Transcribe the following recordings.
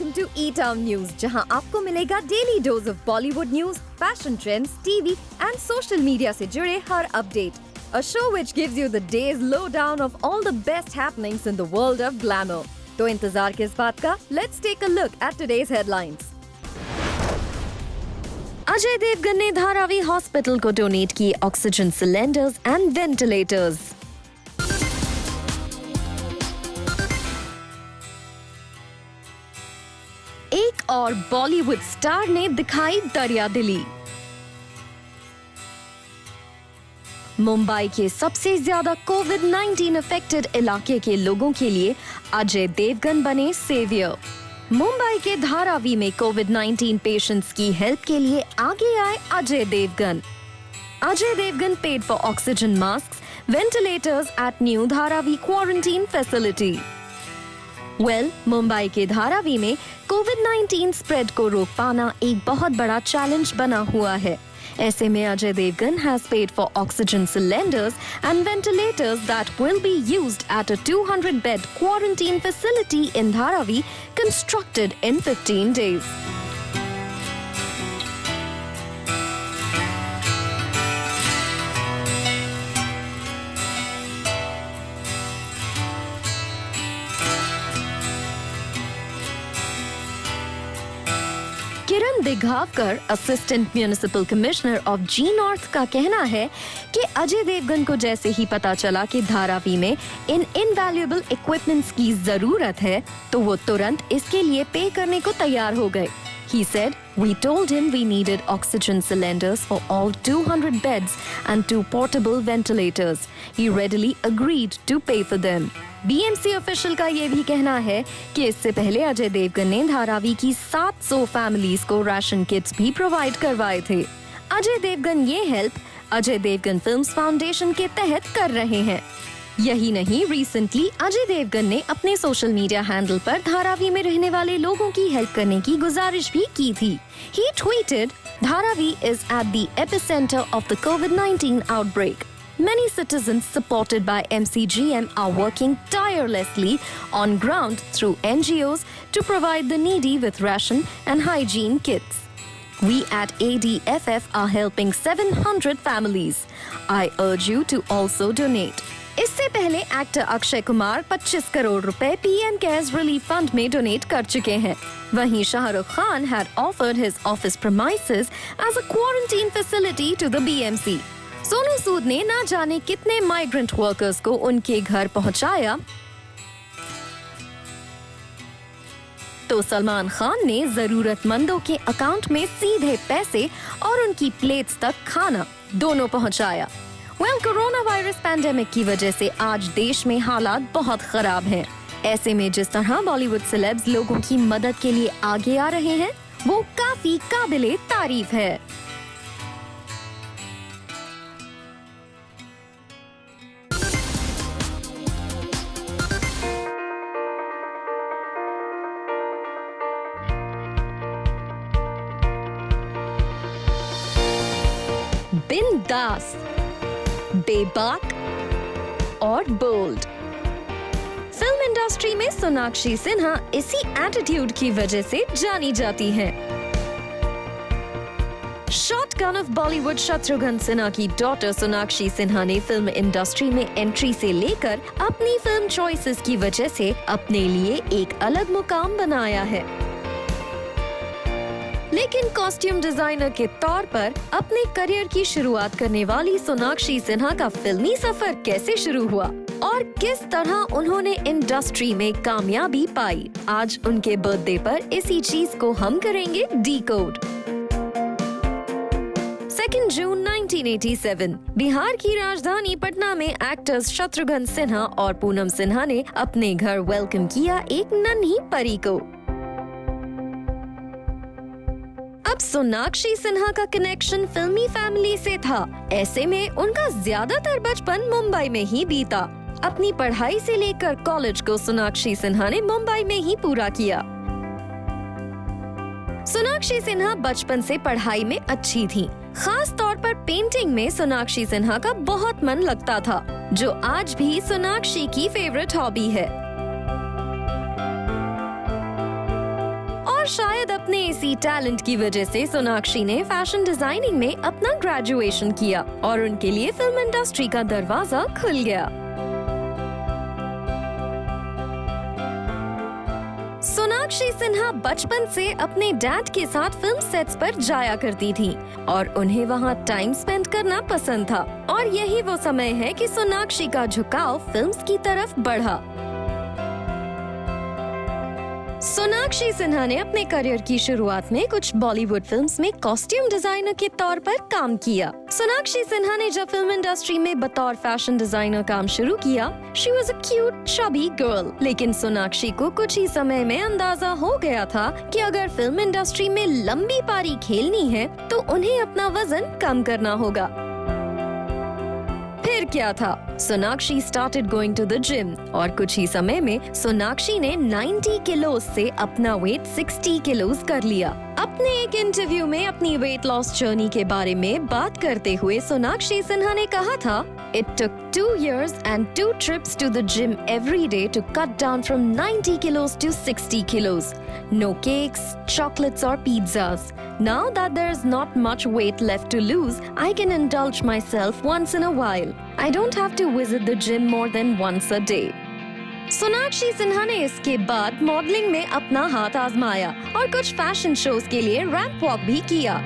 welcome to E-Town News, जहां आपको मिलेगा daily dose of Bollywood news, fashion trends, TV and social media से जुड़े हर update. A show which gives you the day's lowdown of all the best happenings in the world of glamour. तो इंतजार किस बात का? Let's take a look at today's headlines. Ajay Devgan ने Dharavi hospital को donate किए ऑक्सीजन सिलेंडर्स एंड वेंटिलेटर्स. एक और बॉलीवुड स्टार ने दिखाई दरियादिली. मुंबई के सबसे ज्यादा कोविड-19 अफेक्टेड इलाके के लोगों के लिए अजय देवगन बने सेवियर. मुंबई के धारावी में कोविड-19 पेशेंट्स की हेल्प के लिए आगे आए Ajay Devgn. Ajay Devgn paid for oxygen mask, ventilators at new Dharavi quarantine facility. Mumbai के धारावी में कोविड-19 स्प्रेड को रोक पाना एक बहुत बड़ा चैलेंज बना हुआ है. ऐसे में Ajay Devgn has paid for oxygen cylinders and ventilators that will be used at a 200-bed quarantine facility in Dharavi constructed in 15 days. Kiran Dighavkar, assistant municipal commissioner of G north का कहना है कि अजय देवगन को जैसे ही पता चला कि धारावी में इन इनवैल्यूएबल इक्विपमेंट्स की जरूरत है तो वो तुरंत इसके लिए पे करने को तैयार हो गए. He said, "We told him we needed oxygen cylinders for all 200 beds and 2 portable ventilators. He readily agreed to pay for them." BMC official का ये भी कहना है कि इससे पहले अजय देवगन ने धारावी की 700 फैमिलीज को राशन किट्स भी प्रोवाइड करवाए थे. अजय देवगन ये help Ajay Devgn films foundation के तहत कर रहे हैं. यही नहीं, रिसेंटली अजय देवगन ने अपने सोशल मीडिया हैंडल पर धारावी में रहने वाले लोगों की हेल्प करने की गुजारिश भी की थी. He tweeted, "Dharavi is at the epicenter of the COVID-19 outbreak. Many citizens supported by MCGM are working tirelessly on ground through NGOs to provide the needy with ration and hygiene kits. We at ADFF are helping 700 families. I urge you to also donate." इससे पहले actor Akshay Kumar 25 crore रुपए PM cares relief fund में donate कर चुके हैं. वहीं Shahrukh Khan had offered his office premises as a quarantine facility to the BMC. Sonu Sood ने ना जाने कितने माइग्रेंट वर्कर्स को उनके घर पहुंचाया, तो सलमान खान ने जरूरतमंदों के अकाउंट में सीधे पैसे और उनकी प्लेट्स तक खाना दोनों पहुंचाया. कोरोना वायरस पैंडेमिक की वजह से आज देश में हालात बहुत खराब हैं. ऐसे में जिस तरह बॉलीवुड सेलेब्स लोगों की मदद के लिए आगे आ रहे हैं वो काफी काबिले तारीफ है. बिंदास, बेबाक और बोल्ड. फिल्म इंडस्ट्री में सोनाक्षी सिन्हा इसी एटीट्यूड की वजह से जानी जाती हैं. शॉटगन ऑफ बॉलीवुड शत्रुघ्न सिन्हा की डॉटर सोनाक्षी सिन्हा ने फिल्म इंडस्ट्री में एंट्री से लेकर अपनी फिल्म चॉइसेस की वजह से अपने लिए एक अलग मुकाम बनाया है. लेकिन कॉस्ट्यूम डिजाइनर के तौर पर अपने करियर की शुरुआत करने वाली सोनाक्षी सिन्हा का फिल्मी सफर कैसे शुरू हुआ और किस तरह उन्होंने इंडस्ट्री में कामयाबी पाई, आज उनके बर्थडे पर इसी चीज को हम करेंगे डीकोड. 2 जून 1987 बिहार की राजधानी पटना में एक्टर्स शत्रुघ्न सिन्हा और पूनम सिन्हा ने अपने घर वेलकम किया एक नन्ही परी को. अब सोनाक्षी सिन्हा का कनेक्शन फिल्मी फैमिली से था. ऐसे में उनका ज्यादातर बचपन मुंबई में ही बीता. अपनी पढ़ाई से लेकर कॉलेज को सोनाक्षी सिन्हा ने मुंबई में ही पूरा किया. सोनाक्षी सिन्हा बचपन से पढ़ाई में अच्छी थी. खास तौर पर पेंटिंग में सोनाक्षी सिन्हा का बहुत मन लगता था, जो आज भी सोनाक्षी की फेवरेट हॉबी है. और शायद अपने इसी टैलेंट की वजह से सोनाक्षी ने फैशन डिजाइनिंग में अपना ग्रेजुएशन किया और उनके लिए फिल्म इंडस्ट्री का दरवाजा खुल गया। सोनाक्षी सिन्हा बचपन से अपने डैड के साथ फिल्म सेट्स पर जाया करती थी और उन्हें वहां टाइम स्पेंड करना पसंद था और यही वो समय है कि सोनाक्षी का झुकाव फिल्म्स की तरफ बढ़ा। सोनाक्षी सिन्हा ने अपने करियर की शुरुआत में कुछ बॉलीवुड फिल्म्स में कॉस्ट्यूम डिजाइनर के तौर पर काम किया। सोनाक्षी सिन्हा ने जब फिल्म इंडस्ट्री में बतौर फैशन डिजाइनर काम शुरू किया, she was a cute chubby girl. लेकिन सोनाक्षी को कुछ ही समय में अंदाजा हो गया था कि अगर फिल्म इंडस्ट्री में लंबी पारी खेलनी है तो उन्हें अपना वजन कम करना होगा। फिर क्या था, Sonakshi started going to the gym और कुछ ही समय में सोनाक्षी ने 90 किलो से अपना वेट 60 किलोज कर लिया। अपने एक इंटरव्यू में अपनी वेट लॉस जर्नी के बारे में बात करते हुए सोनाक्षी सिन्हा ने कहा था, It took 2 years and 2 trips to the gym every day to cut down from 90 kilos to 60 kilos. No cakes, chocolates or pizzas. Now that there's not much weight left to lose, I can indulge myself once in a while. I don't have to visit the gym more than once a day. Sonakshi Sinha ने इसके बाद modelling में अपना हाथ आजमाया और कुछ fashion shows के लिए रैंप वॉक भी किया।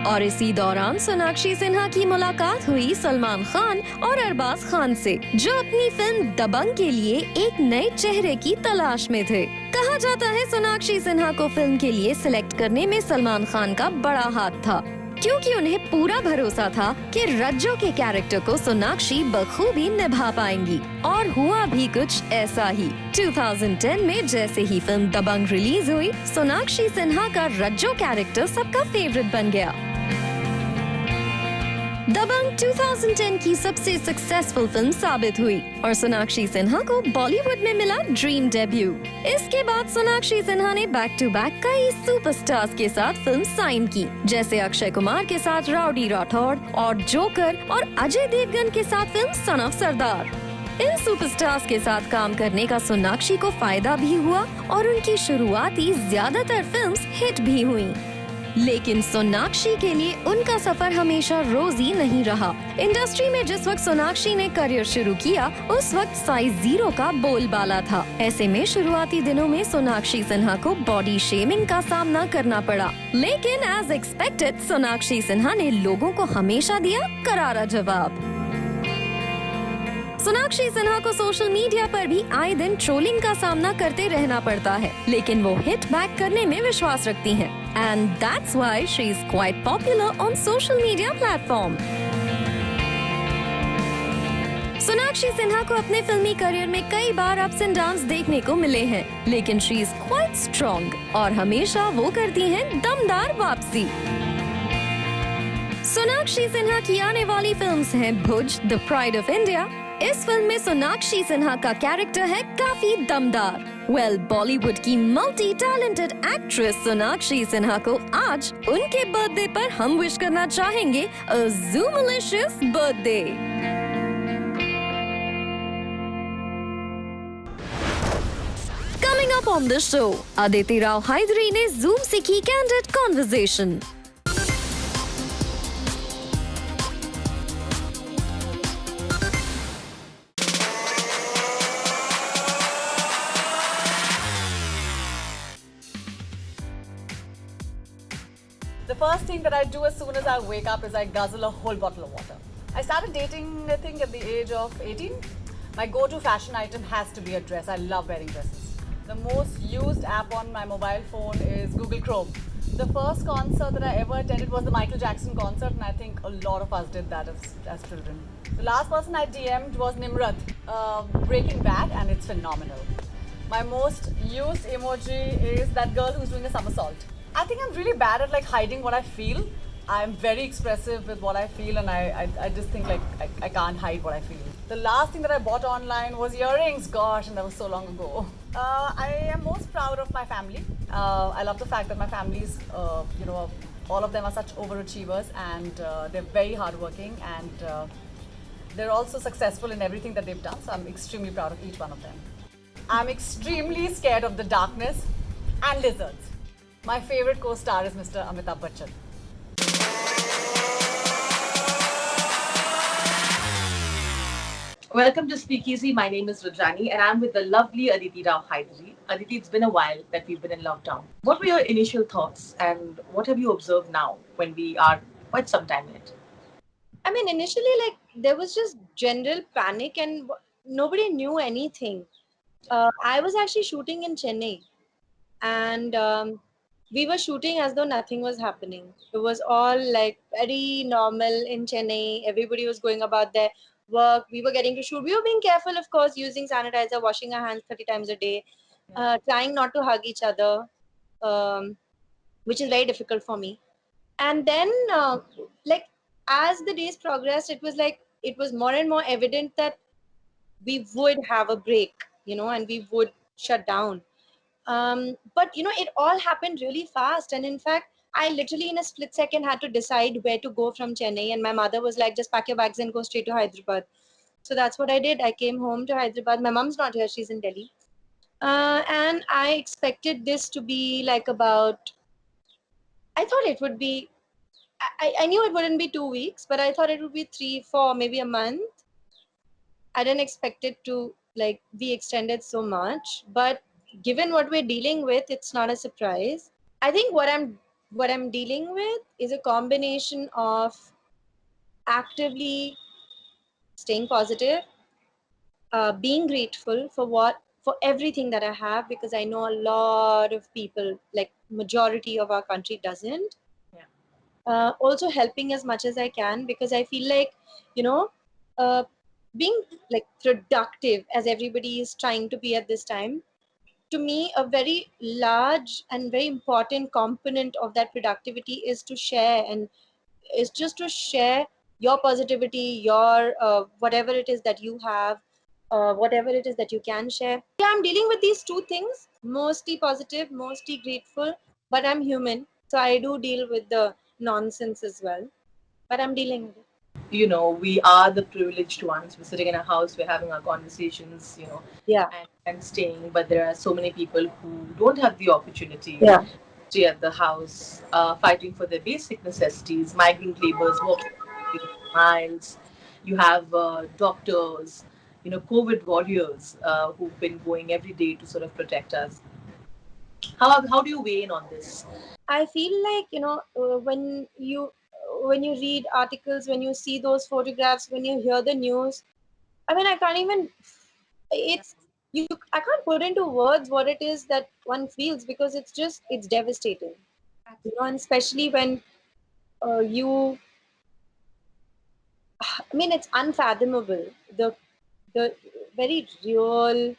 और इसी दौरान सोनाक्षी सिन्हा की मुलाकात हुई सलमान खान और अरबाज खान से, जो अपनी फिल्म दबंग के लिए एक नए चेहरे की तलाश में थे। कहा जाता है सोनाक्षी सिन्हा को फिल्म के लिए सिलेक्ट करने में सलमान खान का बड़ा हाथ था, क्योंकि उन्हें पूरा भरोसा था कि रज्जो के कैरेक्टर को सोनाक्षी बखूबी निभा पाएंगी। और हुआ भी कुछ ऐसा ही। 2010 में जैसे ही फिल्म दबंग रिलीज हुई, सोनाक्षी सिन्हा का रज्जो कैरेक्टर सबका फेवरेट बन गया। दबंग 2010 की सबसे सक्सेसफुल फिल्म साबित हुई और सोनाक्षी सिन्हा को बॉलीवुड में मिला ड्रीम डेब्यू। इसके बाद सोनाक्षी सिन्हा ने बैक टू बैक कई सुपरस्टार्स के साथ फिल्म साइन की, जैसे अक्षय कुमार के साथ राउडी राठौड़ और जोकर और अजय देवगन के साथ film son of Sardar. In superstars के साथ काम करने का सोनाक्षी को फायदा भी हुआ और उनकी शुरुआती ज्यादातर फिल्म्स हिट भी हुईं। लेकिन सोनाक्षी के लिए उनका सफर हमेशा रोजी नहीं रहा। इंडस्ट्री में जिस वक्त सोनाक्षी ने करियर शुरू किया, उस वक्त साइज 0 का बोलबाला था। ऐसे में शुरुआती दिनों में सोनाक्षी सिन्हा को बॉडी शेमिंग का सामना करना पड़ा। लेकिन एज एक्सपेक्टेड सोनाक्षी सिन्हा ने लोगों को हमेशा दिया करारा जवाब। सोनाक्षी सिन्हा को सोशल मीडिया पर भी आए दिन ट्रोलिंग का सामना करते रहना पड़ता है, लेकिन वो हिट बैक करने में विश्वास रखती हैं। And that's why she is quite popular on social media platform. Sonakshi Sinha को अपने फिल्मी करियर में कई बार अप्स एंड डाउन्स देखने को मिले हैं, लेकिन she is quite strong और हमेशा वो करती हैं दमदार वापसी। सोनाक्षी सिन्हा की आने वाली फिल्म्स हैं भुज, द प्राइड ऑफ इंडिया। इस फिल्म में सोनाक्षी सिन्हा का कैरेक्टर है काफी दमदार। बॉलीवुड की multi talented actress Sonakshi Sinha को आज उनके बर्थडे पर हम विश करना चाहेंगे अ ज़ूमलिशियस birthday. Coming up on the show, Aditi Rao Hydari ने Zoom से की candid conversation। The first thing that I do as soon as I wake up is I guzzle a whole bottle of water. I started dating, I think, at the age of 18. My go-to fashion item has to be a dress. I love wearing dresses. The most used app on my mobile phone is Google Chrome. The first concert that I ever attended was the Michael Jackson concert, and I think a lot of us did that as children. The last person I DM'd was Nimrat, Breaking Bad, and it's phenomenal. My most used emoji is that girl who's doing a somersault. I think I'm really bad at hiding what I feel. I'm very expressive with what I feel, and I just think I can't hide what I feel. The last thing that I bought online was earrings. Gosh, and that was so long ago. I am most proud of my family. I love the fact that my family's, all of them are such overachievers, and they're very hardworking, and they're also successful in everything that they've done. So I'm extremely proud of each one of them. I'm extremely scared of the darkness. and lizards. My favorite co-star is Mr. Amitabh Bachchan. Welcome to Speakeasy. My name is Rudrani and I'm with the lovely Aditi Rao Hydari. Aditi, it's been a while that we've been in lockdown. What were your initial thoughts and what have you observed now when we are quite some time in it? I mean, initially, like, there was just general panic and nobody knew anything. I was actually shooting in Chennai, and we were shooting as though nothing was happening. It was all like very normal in Chennai. Everybody was going about their work. We were getting to shoot. We were being careful, of course, using sanitizer, washing our hands 30 times a day, trying not to hug each other, um, which is very difficult for me. And then, like, as the days progressed, it was more and more evident that we would have a break, and we would shut down. But it all happened really fast, and in fact, I literally in a split second had to decide where to go from Chennai, and my mother was like, just pack your bags and go straight to Hyderabad. So that's what I did. I came home to Hyderabad. My mom's not here, she's in Delhi. And I expected this to be like about, I thought it would be, I knew it wouldn't be 2 weeks, but I thought it would be 3, 4, maybe a month. I didn't expect it to like be extended so much, but given what we're dealing with, it's not a surprise. I think what I'm dealing with is a combination of actively staying positive, being grateful for everything that I have, because I know a lot of people, like majority of our country, doesn't. Yeah. Also helping as much as I can, because I feel like, you know, uh, being like productive as everybody is trying to be at this time, to me, a very large and very important component of that productivity is to share, and is just to share your positivity, your whatever it is that you have, whatever it is that you can share. Yeah, I'm dealing with these two things, mostly positive, mostly grateful, but I'm human, so I do deal with the nonsense as well, but I'm dealing with it. We are the privileged ones. We're sitting in a house, we're having our conversations, Yeah. and staying, but there are so many people who don't have the opportunity Yeah. to stay at the house, fighting for their basic necessities, migrant laborers walking miles. You have doctors, COVID warriors who've been going every day to sort of protect us. How do you weigh in on this? I feel like, when you read articles, when you see those photographs, when you hear the news, I mean, I can't even. It's you. I can't put into words what it is that one feels, because it's devastating. And especially when you. I mean, it's unfathomable, the very real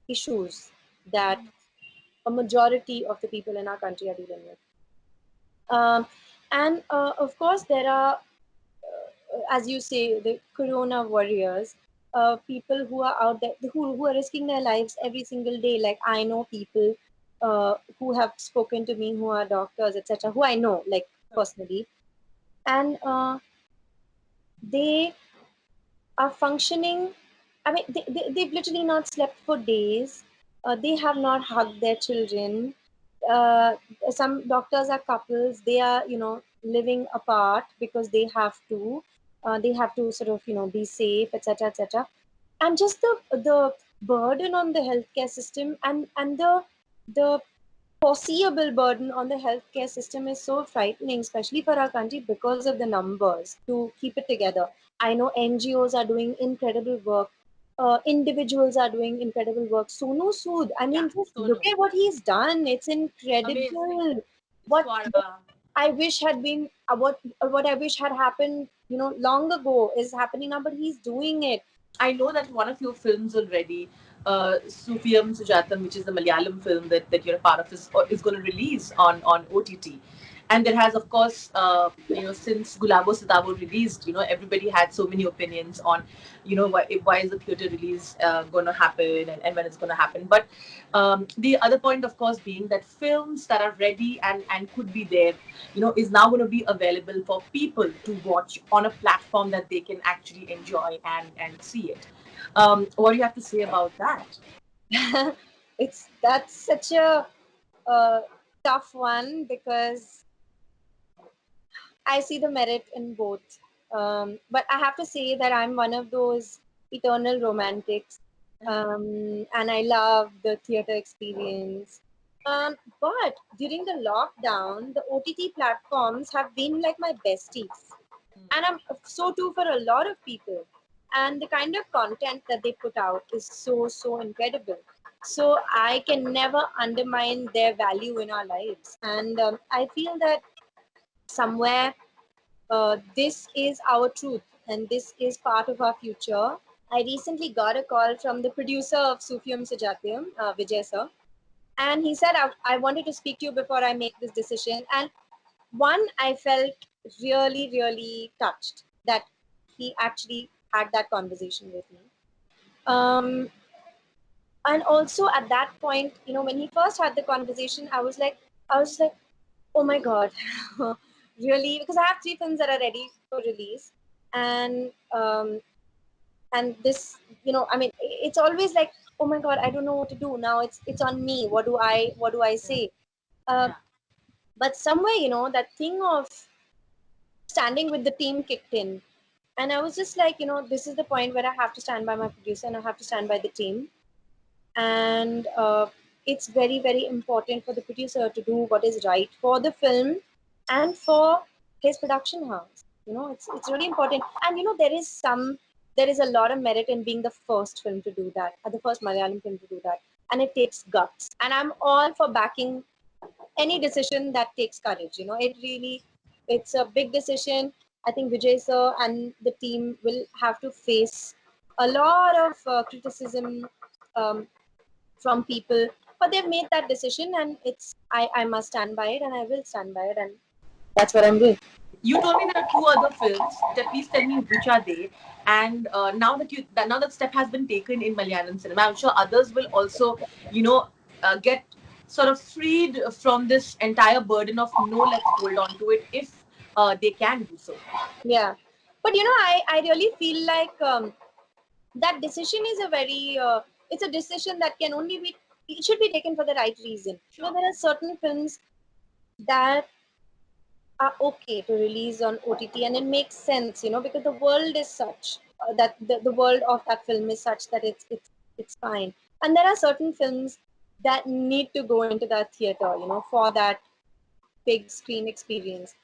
issues that a majority of the people in our country are dealing with. And of course, there are, as you say, the corona warriors, people who are out there, who are risking their lives every single day. Like, I know people who have spoken to me, who are doctors, etc., who I know, like, personally, and they are functioning. I mean, they've literally not slept for days. They have not hugged their children. Uh, some doctors are couples. They are, living apart because they have to. They have to sort of, be safe, etc., etc. And just the burden on the healthcare system, and the foreseeable burden on the healthcare system is so frightening, especially for our country, because of the numbers to keep it together. I know NGOs are doing incredible work. Individuals are doing incredible work. Sonu Sood, I Yeah, mean, just so no. look at what he's done. It's Amazing. incredible. What Swara. I wish had been, what I wish had happened, long ago, is happening now. But he's doing it. I know that one of your films already, Sufiyam Sujatam, which is the Malayalam film that you're a part of, is going to release on OTT. And there has, of course, since Gulabo Sitabo released, everybody had so many opinions on, why is the theater release going to happen, and when it's going to happen. But the other point, of course, being that films that are ready and could be there, is now going to be available for people to watch on a platform that they can actually enjoy and see it. What do you have to say about that? That's such a a tough one because I see the merit in both. But I have to say that I'm one of those eternal romantics. And I love the theater experience. But during the lockdown, the OTT platforms have been like my besties. And I'm so too for a lot of people. And the kind of content that they put out is so incredible. So I can never undermine their value in our lives. And I feel that somewhere this is our truth and this is part of our future. I recently got a call from the producer of Sufiyam Sujatyam, Vijay sir, and he said, I wanted to speak to you before I make this decision. And one, I felt really touched that he actually had that conversation with me. Um, and also at that point, when he first had the conversation, I was like, oh my god, really? Because I have 3 films that are ready for release, and this, I mean, it's always like, oh my god, I don't know what to do now. It's on me. What do I say? Uh, Yeah. but somewhere, that thing of standing with the team kicked in, and I was just like, this is the point where I have to stand by my producer and I have to stand by the team, and it's very important for the producer to do what is right for the film and for his production house. It's really important, and there is a lot of merit in being the first film to do that, or the first Malayalam film to do that, and it takes guts, and I'm all for backing any decision that takes courage. It's a big decision. I think Vijay sir and the team will have to face a lot of criticism um, from people, but they've made that decision, and I must stand by it, and I will stand by it, and that's what I'm doing. You told me there are 2 other films. Please tell me which are they. And now that step has been taken in Malayalam cinema, I'm sure others will also, get sort of freed from this entire burden of no. Let's hold on to it if they can do so. Yeah, but I really feel like that decision is a very it's a decision that can only be it should be taken for the right reason. There are certain films that are okay to release on OTT, and it makes sense, because the world is such that the world of that film is such that it's fine. And there are certain films that need to go into that theater, for that big screen experience.